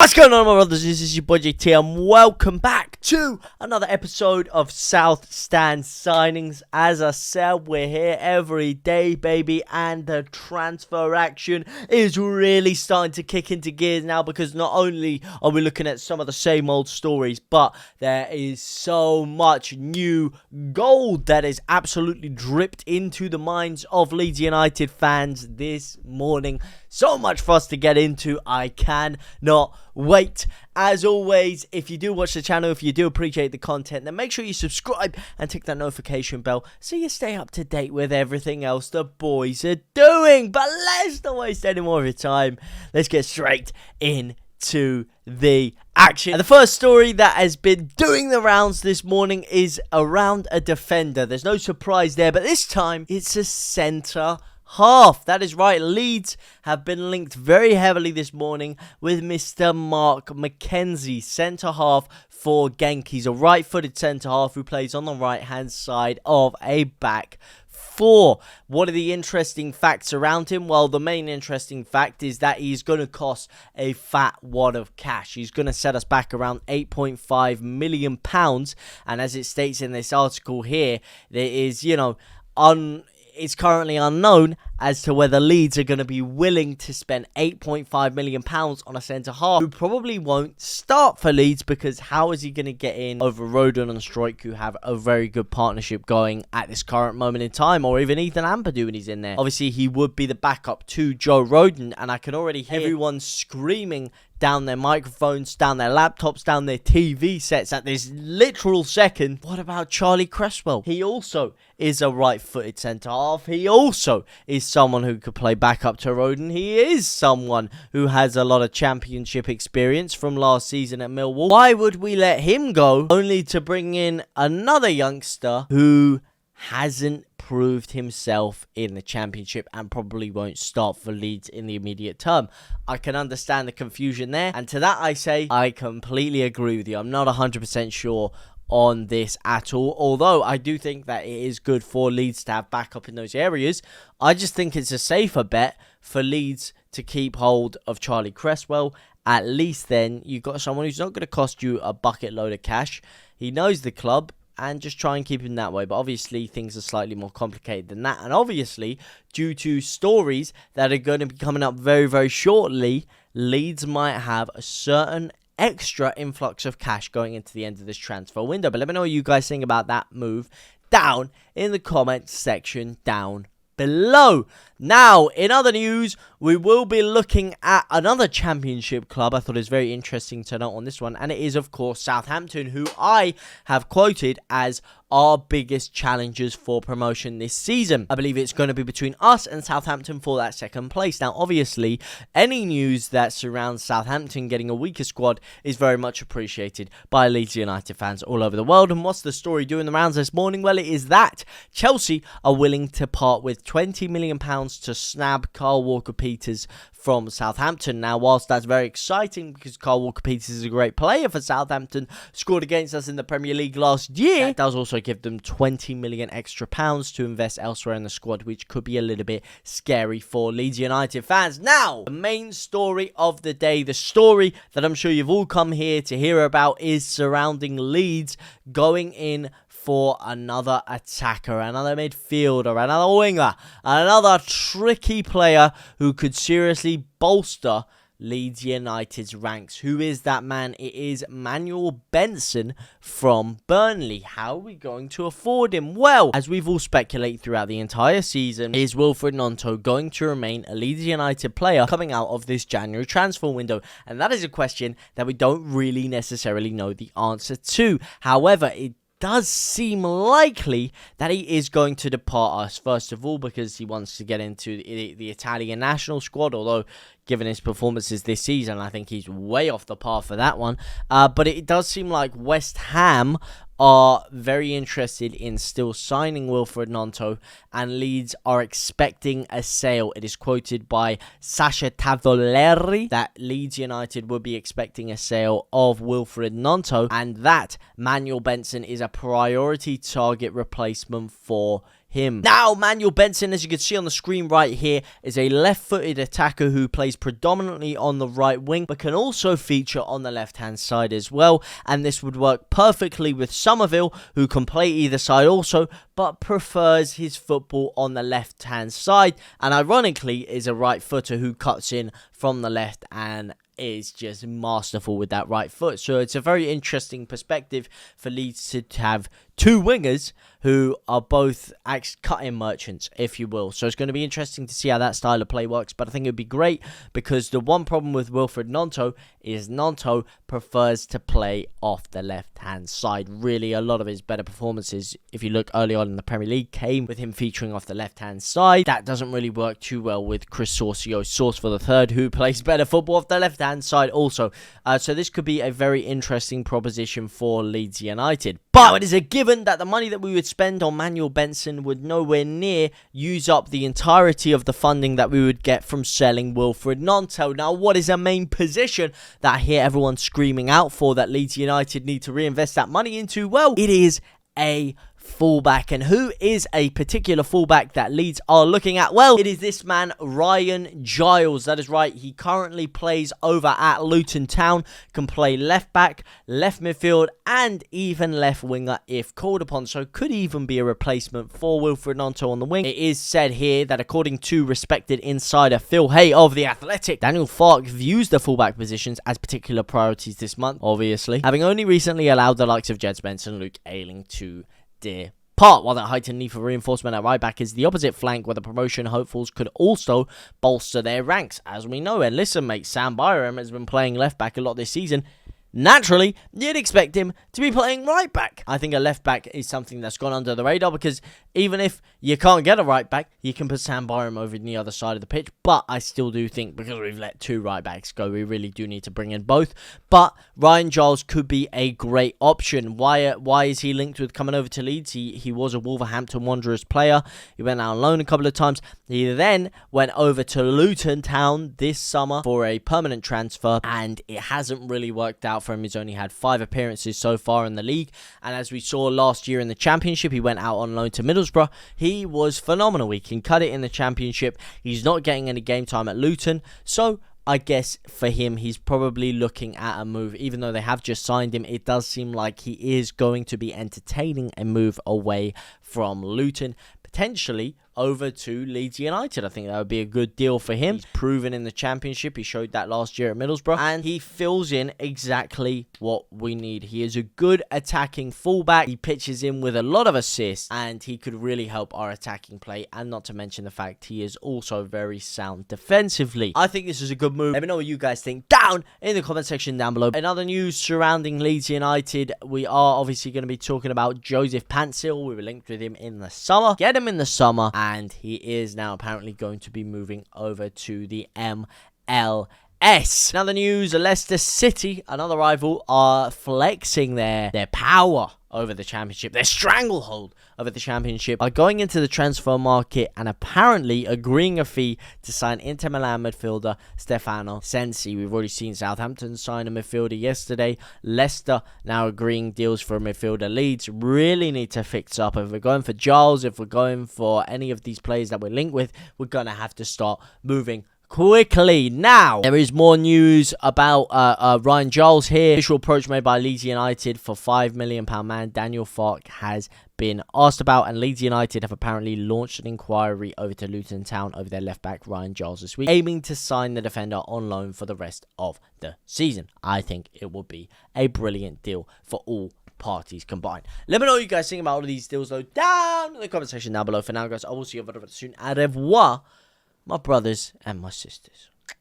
What's going on, my brothers? This is your boy JT, and welcome back to another episode of South Stand Signings. As I said, we're here every day, baby, and the transfer action is really starting to kick into gears now, because not only are we looking at some of the same old stories, but there is so much new gold that is absolutely dripped into the minds of Leeds United fans this morning. So much for us to get into. I cannot wait. As always, if you do watch the channel, if you do appreciate the content, then make sure you subscribe and tick that notification bell so you stay up to date with everything else the boys are doing. But let's not waste any more of your time. Let's get straight into the action. And the first story that has been doing the rounds this morning is around a defender. There's no surprise there, but this time it's a centre half. That is right. Leeds have been linked very heavily this morning with Mr. Mckenzie, centre half for Genk. He's a right-footed centre half who plays on the right-hand side of a back four. What are the interesting facts around him? Well, the main interesting fact is that he's going to cost a fat wad of cash. He's going to set us back around £8.5 million. And as it states in this article here, there is, it's currently unknown as to whether Leeds are going to be willing to spend £8.5 million on a centre-half who probably won't start for Leeds, because how is he going to get in over Rodon and Struijk, who have a very good partnership going at this current moment in time, or even Ethan Ampadu when he's in there. Obviously, he would be the backup to Joe Rodon, and I can already hear everyone screaming down their microphones, down their laptops, down their TV sets at this literal second. What about Charlie Cresswell? He also is a right-footed centre-half. He also is someone who could play backup to Rodon. He is someone who has a lot of championship experience from last season at Millwall. Why would we let him go only to bring in another youngster who hasn't proved himself in the championship and probably won't start for Leeds in the immediate term? I can understand the confusion there, and to that I say I completely agree with you. I'm not 100% sure on this at all, although I do think that it is good for Leeds to have backup in those areas. I just think it's a safer bet for Leeds to keep hold of Charlie Cresswell. At least then you've got someone who's not going to cost you a bucket load of cash. He knows the club, and just try and keep him that way. But obviously, things are slightly more complicated than that. And obviously, due to stories that are going to be coming up very, very shortly, Leeds might have a certain extra influx of cash going into the end of this transfer window. But let me know what you guys think about that move down in the comments section down below. Now, in other news, we will be looking at another championship club. I thought it was very interesting to note on this one, and it is, of course, Southampton, who I have quoted as our biggest challengers for promotion this season. I believe it's going to be between us and Southampton for that second place. Now, obviously, any news that surrounds Southampton getting a weaker squad is very much appreciated by Leeds United fans all over the world. And what's the story doing the rounds this morning? Well, it is that Chelsea are willing to part with £20 million to snab Kyle Walker-Peters from Southampton. Now, whilst that's very exciting because Kyle Walker-Peters is a great player for Southampton, scored against us in the Premier League last year, that does also give them £20 million extra to invest elsewhere in the squad, which could be a little bit scary for Leeds United fans. Now, the main story of the day, the story that I'm sure you've all come here to hear about, is surrounding Leeds going in for another attacker, another midfielder, another winger, another tricky player who could seriously bolster Leeds United's ranks. Who is that man? It is Manuel Benson from Burnley. How are we going to afford him? Well, as we've all speculated throughout the entire season, is wilfried Gnonto going to remain a Leeds United player coming out of this January transfer window? And that is a question that we don't really necessarily know the answer to. However, it does seem likely that he is going to depart us, first of all because he wants to get into the Italian national squad, although given his performances this season, I think he's way off the par for that one. But it does seem like West Ham are very interested in still signing wilfried Gnonto, and Leeds are expecting a sale. It is quoted by Sasha Tavoleri that Leeds United will be expecting a sale of wilfried Gnonto, and that Manuel Benson is a priority target replacement for him. Now, Manuel Benson, as you can see on the screen right here, is a left-footed attacker who plays predominantly on the right wing, but can also feature on the left-hand side as well. And this would work perfectly with Somerville, who can play either side also, but prefers his football on the left-hand side. And ironically, is a right footer who cuts in from the left and is just masterful with that right foot. So it's a very interesting perspective for Leeds to have two wingers who are both cut-in merchants, if you will. So it's going to be interesting to see how that style of play works. But I think it would be great because the one problem with wilfried Gnonto is Gnonto prefers to play off the left-hand side. Really, a lot of his better performances, if you look early on in the Premier League, came with him featuring off the left-hand side. That doesn't really work too well with Chris Saucio, source for the third, who plays better football off the left-hand side also. So this could be a very interesting proposition for Leeds United. But it is a given that the money that we would spend on Manuel Benson would nowhere near use up the entirety of the funding that we would get from selling wilfried Gnonto. Now, what is a main position that I hear everyone screaming out for that Leeds United need to reinvest that money into? Well, it is a fullback. And who is a particular fullback that Leeds are looking at? Well, it is this man, Ryan Giles. That is right. He currently plays over at Luton Town, can play left back, left midfield, and even left winger if called upon. So could even be a replacement for wilfried Gnonto on the wing. It is said here that according to respected insider Phil Hay of The Athletic, Daniel Farke views the fullback positions as particular priorities this month, obviously, having only recently allowed the likes of Djed Spence and Luke Ayling to depart, while that heightened need for reinforcement at right back is the opposite flank, where the promotion hopefuls could also bolster their ranks, as we know. And listen, mate, Sam Byram has been playing left back a lot this season. Naturally, you'd expect him to be playing right back. I think a left back is something that's gone under the radar, because even if you can't get a right back, you can put Sam Byram over on the other side of the pitch. But I still do think, because we've let two right backs go, we really do need to bring in both. But Ryan Giles could be a great option. Why is he linked with coming over to Leeds? He was a Wolverhampton Wanderers player. He went out on loan a couple of times. He then went over to Luton Town this summer for a permanent transfer, and it hasn't really worked out for him. He's only had 5 appearances so far in the league, and as we saw last year in the Championship, he went out on loan to Middlesbrough. He was phenomenal. He can cut it in the Championship. He's not getting any game time at Luton, so I guess for him, he's probably looking at a move. Even though they have just signed him, it does seem like he is going to be entertaining a move away from Luton, potentially over to Leeds United. I think that would be a good deal for him. He's proven in the Championship. He showed that last year at Middlesbrough, and he fills in exactly what we need. He is a good attacking fullback. He pitches in with a lot of assists, and he could really help our attacking play, and not to mention the fact he is also very sound defensively. I think this is a good move. Let me know what you guys think down in the comment section down below. In other news surrounding Leeds United, we are obviously going to be talking about Joseph Pantsil. We were linked with him in the summer. Get him in the summer, and he is now apparently going to be moving over to the MLS. Another news, Leicester City, another rival, are flexing their power over the Championship, their stranglehold over the Championship, by going into the transfer market and apparently agreeing a fee to sign Inter Milan midfielder Stefano Sensi. We've already seen Southampton sign a midfielder yesterday. Leicester now agreeing deals for a midfielder. Leeds really need to fix up. If we're going for Giles, if we're going for any of these players that we're linked with, we're going to have to start moving quickly. Now, there is more news about Ryan Giles here. Official approach made by Leeds United for £5 million man Daniel Farke has been asked about, and Leeds United have apparently launched an inquiry over to Luton Town over their left back Ryan Giles this week, aiming to sign the defender on loan for the rest of the season. I think it will be a brilliant deal for all parties combined. Let me know what you guys think about all of these deals though down in the comment section down below. For now, guys, I will see you very soon. Au revoir, my brothers and my sisters.